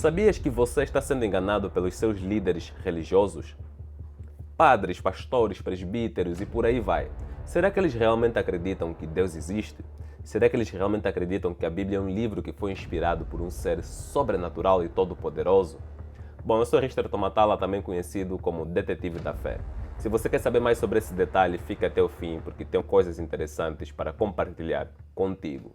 Sabias que você está sendo enganado pelos seus líderes religiosos? Padres, pastores, presbíteros e por aí vai. Será que eles realmente acreditam que Deus existe? Será que eles realmente acreditam que a Bíblia é um livro que foi inspirado por um ser sobrenatural e todo-poderoso? Bom, eu sou Richter Tomatala, também conhecido como Detetive da Fé. Se você quer saber mais sobre esse detalhe, fica até o fim, porque tenho coisas interessantes para compartilhar contigo.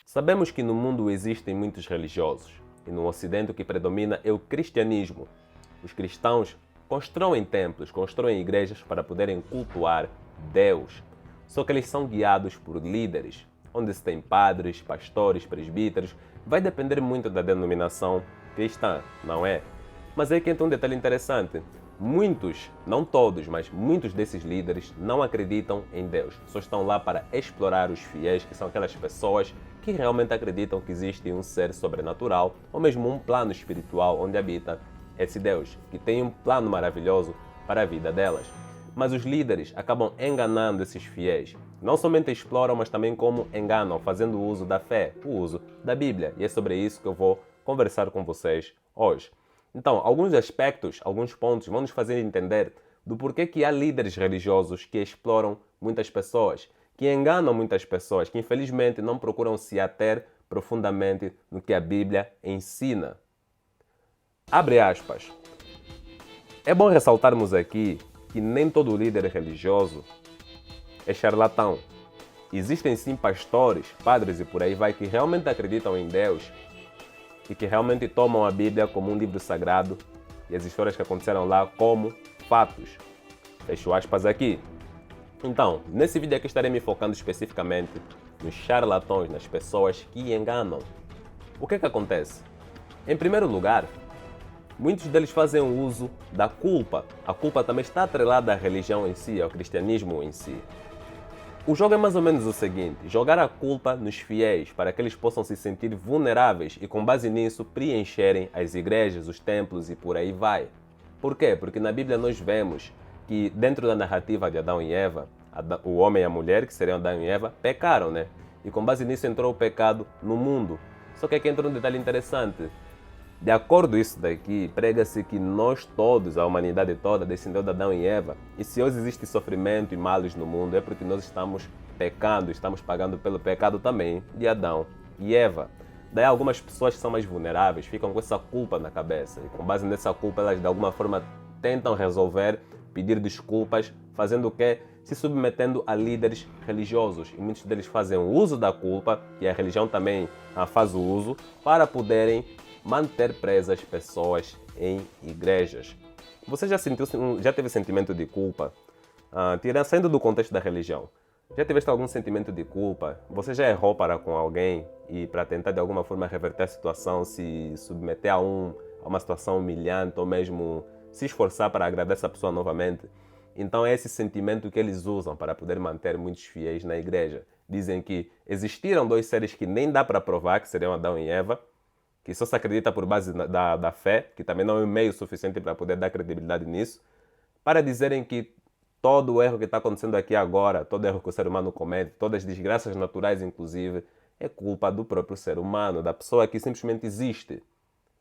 Sabemos que no mundo existem muitos religiosos, e no Ocidente o que predomina é o cristianismo. Os cristãos constroem templos, constroem igrejas para poderem cultuar Deus. Só que eles são guiados por líderes, onde se tem padres, pastores, presbíteros. Vai depender muito da denominação cristã, não é? Mas aí que entra um detalhe interessante. Muitos, não todos, mas muitos desses líderes não acreditam em Deus. Só estão lá para explorar os fiéis, que são aquelas pessoas que realmente acreditam que existe um ser sobrenatural ou mesmo um plano espiritual onde habita esse Deus, que tem um plano maravilhoso para a vida delas. Mas os líderes acabam enganando esses fiéis. Não somente exploram, mas também como enganam, fazendo uso da fé, o uso da Bíblia. E é sobre isso que eu vou conversar com vocês hoje. Então, alguns aspectos, alguns pontos vão nos fazer entender do porquê que há líderes religiosos que exploram muitas pessoas, que enganam muitas pessoas, que infelizmente não procuram se ater profundamente no que a Bíblia ensina. Abre aspas. É bom ressaltarmos aqui que nem todo líder religioso é charlatão. Existem sim pastores, padres e por aí vai que realmente acreditam em Deus e que realmente tomam a Bíblia como um livro sagrado e as histórias que aconteceram lá como fatos. Fecho aspas aqui. Então, nesse vídeo aqui estarei me focando especificamente nos charlatões, nas pessoas que enganam. O que acontece? Em primeiro lugar, muitos deles fazem uso da culpa. A culpa também está atrelada à religião em si, ao cristianismo em si. O jogo é mais ou menos o seguinte: jogar a culpa nos fiéis para que eles possam se sentir vulneráveis e com base nisso preencherem as igrejas, os templos e por aí vai. Por quê? Porque na Bíblia nós vemos que dentro da narrativa de Adão e Eva, o homem e a mulher, que seriam Adão e Eva, pecaram, né? E com base nisso entrou o pecado no mundo. Só que aqui entra um detalhe interessante. De acordo com isso daqui, prega-se que nós todos, a humanidade toda, descendeu de Adão e Eva. E se hoje existe sofrimento e males no mundo, é porque nós estamos pecando, estamos pagando pelo pecado também de Adão e Eva. Daí algumas pessoas que são mais vulneráveis ficam com essa culpa na cabeça. E com base nessa culpa, elas de alguma forma tentam resolver, pedir desculpas, fazendo o quê? Se submetendo a líderes religiosos. E muitos deles fazem o uso da culpa, que a religião também faz o uso, para poderem manter presas pessoas em igrejas. Você já teve sentimento de culpa? Saindo do contexto da religião, já tiveste algum sentimento de culpa? Você já errou para com alguém e para tentar de alguma forma reverter a situação, se submeter a uma situação humilhante ou mesmo se esforçar para agradar essa pessoa novamente? Então é esse sentimento que eles usam para poder manter muitos fiéis na igreja. Dizem que existiram dois seres que nem dá para provar, que seriam Adão e Eva, que só se acredita por base da fé, que também não é um meio suficiente para poder dar credibilidade nisso, para dizerem que todo o erro que está acontecendo aqui agora, todo erro que o ser humano comete, todas as desgraças naturais inclusive, é culpa do próprio ser humano, da pessoa que simplesmente existe.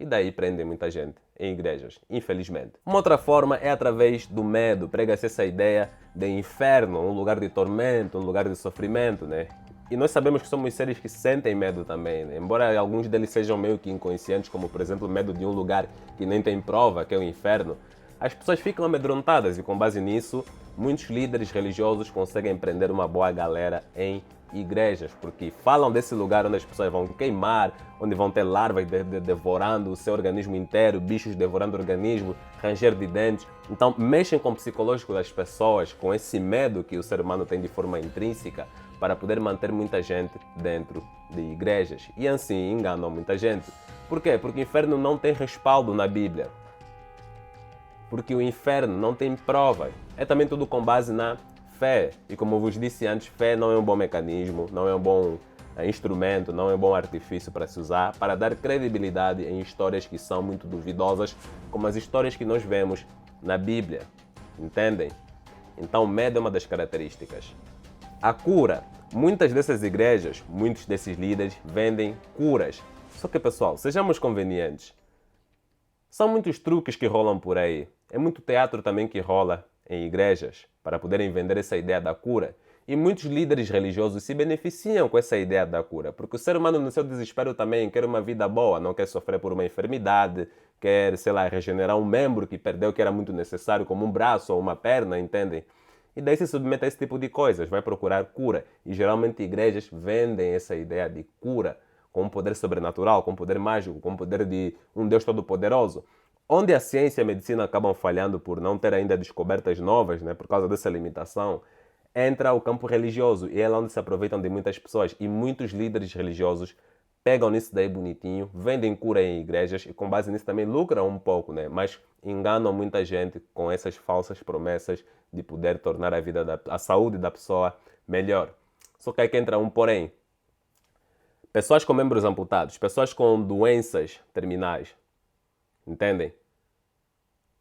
E daí prendem muita gente em igrejas, infelizmente. Uma outra forma é através do medo. Prega-se essa ideia de inferno, um lugar de tormento, um lugar de sofrimento, né? E nós sabemos que somos seres que sentem medo também, né? Embora alguns deles sejam meio que inconscientes, como por exemplo o medo de um lugar que nem tem prova, que é o inferno, as pessoas ficam amedrontadas e com base nisso, muitos líderes religiosos conseguem prender uma boa galera em igrejas, porque falam desse lugar onde as pessoas vão queimar, onde vão ter larvas devorando o seu organismo inteiro, bichos devorando o organismo, ranger de dentes. Então mexem com o psicológico das pessoas, com esse medo que o ser humano tem de forma intrínseca, para poder manter muita gente dentro de igrejas. E assim enganam muita gente. Por quê? Porque o inferno não tem respaldo na Bíblia. Porque o inferno não tem prova. É também tudo com base na fé. E como eu vos disse antes, fé não é um bom mecanismo, não é um bom instrumento, não é um bom artifício para se usar para dar credibilidade em histórias que são muito duvidosas, como as histórias que nós vemos na Bíblia. Entendem? Então, medo é uma das características. A cura. Muitas dessas igrejas, muitos desses líderes vendem curas. Só que, pessoal, sejamos convenientes. São muitos truques que rolam por aí. É muito teatro também que rola em igrejas para poderem vender essa ideia da cura. E muitos líderes religiosos se beneficiam com essa ideia da cura, porque o ser humano no seu desespero também quer uma vida boa, não quer sofrer por uma enfermidade, quer, sei lá, regenerar um membro que perdeu que era muito necessário, como um braço ou uma perna, entendem? E daí se submete a esse tipo de coisas, vai procurar cura. E geralmente igrejas vendem essa ideia de cura com um poder sobrenatural, com um poder mágico, com um poder de um Deus todo-poderoso. Onde a ciência e a medicina acabam falhando por não ter ainda descobertas novas, né, por causa dessa limitação, entra o campo religioso e é lá onde se aproveitam de muitas pessoas. E muitos líderes religiosos pegam nisso daí bonitinho, vendem cura em igrejas e com base nisso também lucram um pouco, né? Mas enganam muita gente com essas falsas promessas de poder tornar a saúde da pessoa melhor. Só que aqui entra um porém. Pessoas com membros amputados, pessoas com doenças terminais, entendem?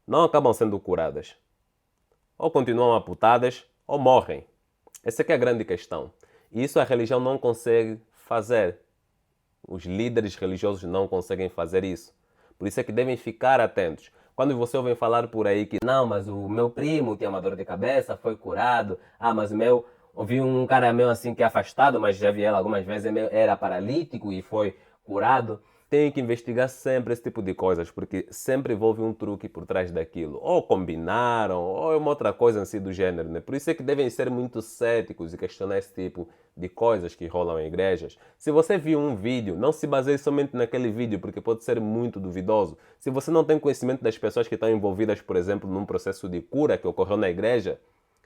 Não acabam sendo curadas. Ou continuam amputadas ou morrem. Essa aqui é a grande questão. E isso a religião não consegue fazer. Os líderes religiosos não conseguem fazer isso. Por isso é que devem ficar atentos. Quando você ouve falar por aí que não, mas o meu primo tinha uma dor de cabeça, foi curado. Ah, mas o meu... Ouvi um cara meu assim que é afastado, mas já vi ela algumas vezes, era paralítico e foi curado. Tem que investigar sempre esse tipo de coisas, porque sempre envolve um truque por trás daquilo. Ou combinaram, ou é uma outra coisa assim do gênero, né? Por isso é que devem ser muito céticos e questionar esse tipo de coisas que rolam em igrejas. Se você viu um vídeo, não se baseie somente naquele vídeo, porque pode ser muito duvidoso. Se você não tem conhecimento das pessoas que estão envolvidas, por exemplo, num processo de cura que ocorreu na igreja,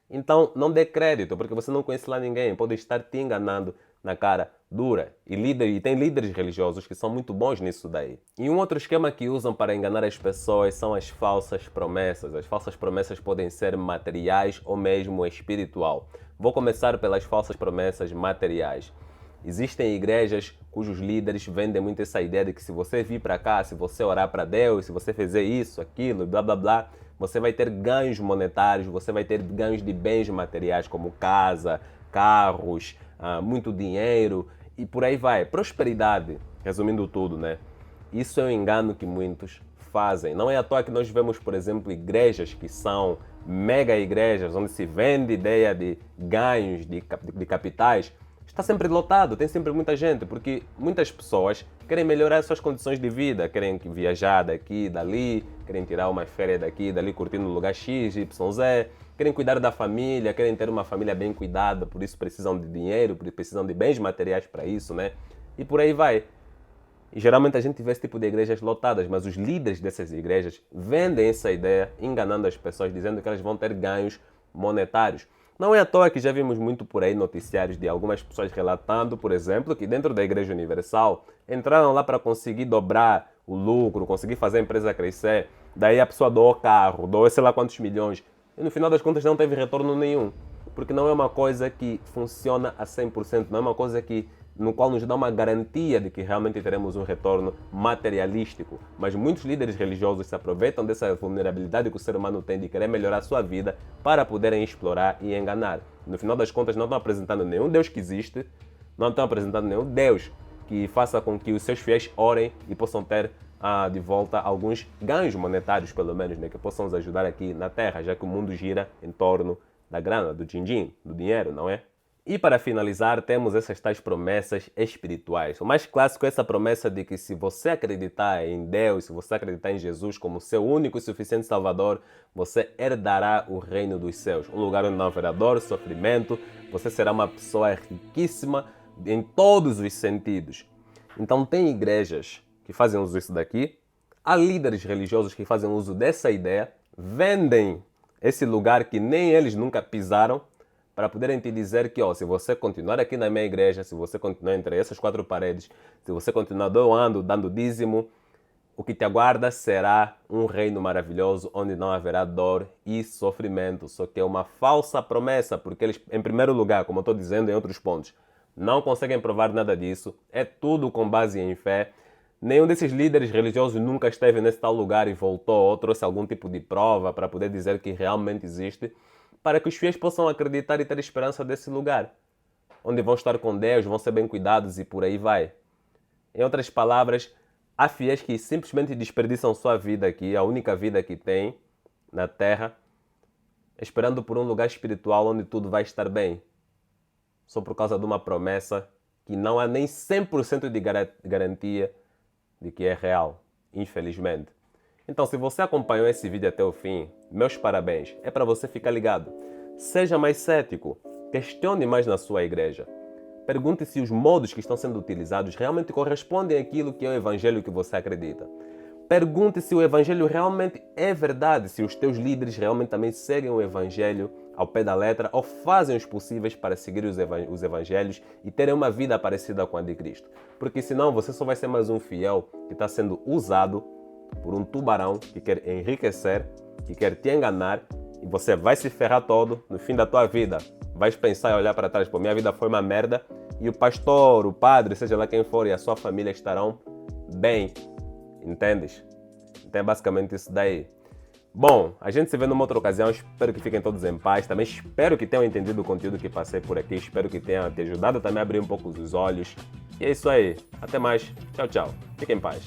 então não dê crédito, porque você não conhece lá ninguém, pode estar te enganando na cara dura. E tem líderes religiosos que são muito bons nisso daí. E um outro esquema que usam para enganar as pessoas são as falsas promessas. As falsas promessas podem ser materiais ou mesmo espiritual. Vou começar pelas falsas promessas materiais. Existem igrejas cujos líderes vendem muito essa ideia de que se você vir para cá, se você orar para Deus, se você fizer isso, aquilo, blá blá blá, você vai ter ganhos monetários, você vai ter ganhos de bens materiais como casa, carros, muito dinheiro e por aí vai. Prosperidade, resumindo tudo, né? Isso é um engano que muitos fazem. Não é à toa que nós vemos, por exemplo, igrejas que são mega igrejas, onde se vende ideia de ganhos de capitais. Está sempre lotado, tem sempre muita gente, porque muitas pessoas querem melhorar suas condições de vida, querem viajar daqui, dali, querem tirar uma férias daqui, dali, curtindo no lugar X, Y, Z, querem cuidar da família, querem ter uma família bem cuidada, por isso precisam de dinheiro, precisam de bens materiais para isso, né? E por aí vai. E geralmente a gente vê esse tipo de igrejas lotadas, mas os líderes dessas igrejas vendem essa ideia, enganando as pessoas, dizendo que elas vão ter ganhos monetários. Não é à toa que já vimos muito por aí noticiários de algumas pessoas relatando, por exemplo, que dentro da Igreja Universal entraram lá para conseguir dobrar o lucro, conseguir fazer a empresa crescer. Daí a pessoa doou carro, doou sei lá quantos milhões. E no final das contas não teve retorno nenhum. Porque não é uma coisa que funciona a 100%, não é uma coisa no qual nos dá uma garantia de que realmente teremos um retorno materialístico. Mas muitos líderes religiosos se aproveitam dessa vulnerabilidade que o ser humano tem de querer melhorar a sua vida para poderem explorar e enganar. No final das contas não estão apresentando nenhum Deus que existe, não estão apresentando nenhum Deus que faça com que os seus fiéis orem e possam ter de volta alguns ganhos monetários, pelo menos, né, que possam nos ajudar aqui na Terra, já que o mundo gira em torno da grana, do din-din, do dinheiro, não é? E para finalizar, temos essas tais promessas espirituais. O mais clássico é essa promessa de que se você acreditar em Deus, se você acreditar em Jesus como seu único e suficiente Salvador, você herdará o reino dos céus. Um lugar onde não haverá dor, sofrimento, você será uma pessoa riquíssima em todos os sentidos. Então tem igrejas que fazem uso disso daqui, há líderes religiosos que fazem uso dessa ideia, vendem esse lugar que nem eles nunca pisaram, para poderem te dizer que, se você continuar aqui na minha igreja, se você continuar entre essas quatro paredes, se você continuar doando, dando dízimo, o que te aguarda será um reino maravilhoso onde não haverá dor e sofrimento. Só que é uma falsa promessa, porque eles, em primeiro lugar, como eu estou dizendo em outros pontos, não conseguem provar nada disso. É tudo com base em fé. Nenhum desses líderes religiosos nunca esteve nesse tal lugar e voltou ou trouxe algum tipo de prova para poder dizer que realmente existe. para que os fiéis possam acreditar e ter esperança desse lugar, onde vão estar com Deus, vão ser bem cuidados e por aí vai. Em outras palavras, há fiéis que simplesmente desperdiçam sua vida aqui, a única vida que têm na Terra, esperando por um lugar espiritual onde tudo vai estar bem, só por causa de uma promessa que não há nem 100% de garantia de que é real, infelizmente. Então, se você acompanhou esse vídeo até o fim, meus parabéns. É para você ficar ligado. Seja mais cético. Questione mais na sua igreja. Pergunte se os modos que estão sendo utilizados realmente correspondem àquilo que é o evangelho que você acredita. Pergunte se o evangelho realmente é verdade, se os teus líderes realmente também seguem o evangelho ao pé da letra ou fazem os possíveis para seguir os evangelhos e terem uma vida parecida com a de Cristo. Porque senão você só vai ser mais um fiel que está sendo usado por um tubarão que quer enriquecer, que quer te enganar, e você vai se ferrar todo no fim da tua vida. Vais pensar e olhar para trás, pô, minha vida foi uma merda, e o pastor, o padre, seja lá quem for, e a sua família estarão bem. Entendes? Então é basicamente isso daí. Bom, a gente se vê numa outra ocasião. Espero que fiquem todos em paz. Também espero que tenham entendido o conteúdo que passei por aqui. Espero que tenha te ajudado também a abrir um pouco os olhos. E é isso aí. Até mais. Tchau, tchau. Fiquem em paz.